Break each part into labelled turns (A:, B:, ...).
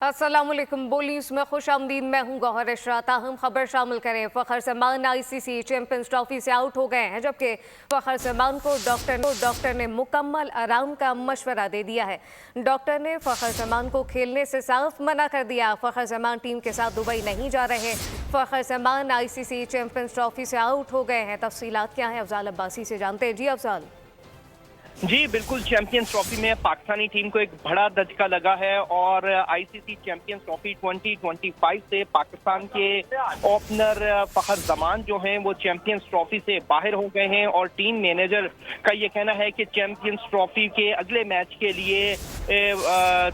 A: अस्सलामुअलैकुम। बोलीस में खुश आमदीद। मैं हूँ गौहर इशरा। ताहम खबर शामिल करें। Fakhar Zaman ICC champions trophy से आउट हो गए हैं, जबकि फ़खर जमान को डॉक्टर ने मुकम्मल आराम का मशवरा दे दिया है। डॉक्टर ने फ़खर जमान को खेलने से साफ मना कर दिया। फ़खर जमान टीम के साथ दुबई नहीं जा रहे। Fakhar Zaman ICC champions trophy से आउट हो गए हैं। तफसीलात क्या हैं, अफजाल अब्बासी से जानते हैं। जी अफजाल।
B: जी बिल्कुल, चैंपियंस ट्रॉफी में पाकिस्तानी टीम को एक बड़ा धचका लगा है और ICC चैंपियंस ट्रॉफी 2025 से पाकिस्तान के ओपनर फ़खर जमान जो हैं वो चैंपियंस ट्रॉफी से बाहर हो गए हैं। और टीम मैनेजर का ये कहना है कि चैंपियंस ट्रॉफी के अगले मैच के लिए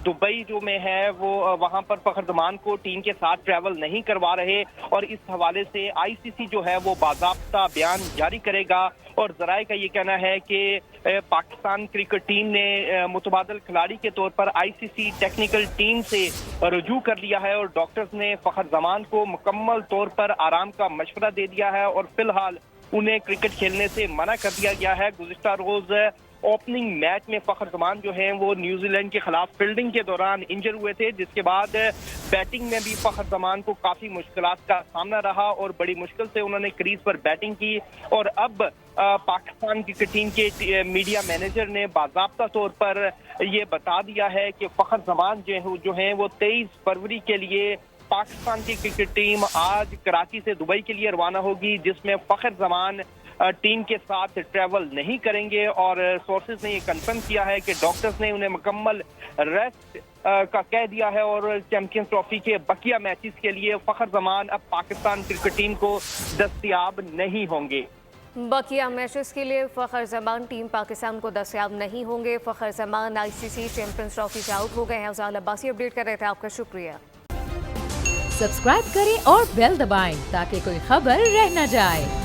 B: दुबई जो में है वो वहां पर फ़खर जमान को टीम के साथ ट्रैवल नहीं करवा रहे। और इस हवाले से ICC जो है वो बाज़ाब्ता बयान जारी करेगा। और ज़राए का ये कहना है कि पाकिस्तान क्रिकेट टीम ने मुतबादल खिलाड़ी के तौर पर ICC टेक्निकल टीम से रुजू कर लिया है और डॉक्टर्स ने फ़खर जमान को मुकम्मल तौर पर आराम का मशवरा दे दिया है और फिलहाल उन्हें क्रिकेट खेलने से मना कर दिया गया है। गुज़िश्ता रोज ओपनिंग मैच में फ़खर जमान जो हैं वो न्यूजीलैंड के खिलाफ फील्डिंग के दौरान इंजर हुए थे, जिसके बाद बैटिंग में भी फ़खर जमान को काफ़ी मुश्किलात का सामना रहा और बड़ी मुश्किल से उन्होंने क्रीज पर बैटिंग की। और अब पाकिस्तान क्रिकेट टीम के मीडिया मैनेजर ने बाज़ाब्ता तौर पर ये बता दिया है कि फ़खर जमान जो हैं वो 23 फरवरी के लिए पाकिस्तान की क्रिकेट टीम आज कराची से दुबई के लिए रवाना होगी, जिसमें फ़खर जमान टीम के साथ ट्रैवल नहीं करेंगे। और सोर्सेज ने ये कंफर्म किया है कि डॉक्टर्स ने उन्हें मुकम्मल रेस्ट का कह दिया है और चैंपियंस ट्रॉफी के बकिया मैचेस के लिए फ़खर जमान अब पाकिस्तान क्रिकेट टीम को दस्तयाब नहीं होंगे।
A: बकिया मैचेस के लिए फ़खर जमान टीम पाकिस्तान को दस्तयाब नहीं होंगे। Fakhar Zaman ICC champions trophy से आउट हो गए हैं। अफजाल अब्बासी अपडेट कर रहे थे, आपका शुक्रिया।
C: सब्सक्राइब करें और बेल दबाएं ताकि कोई खबर रह न जाए।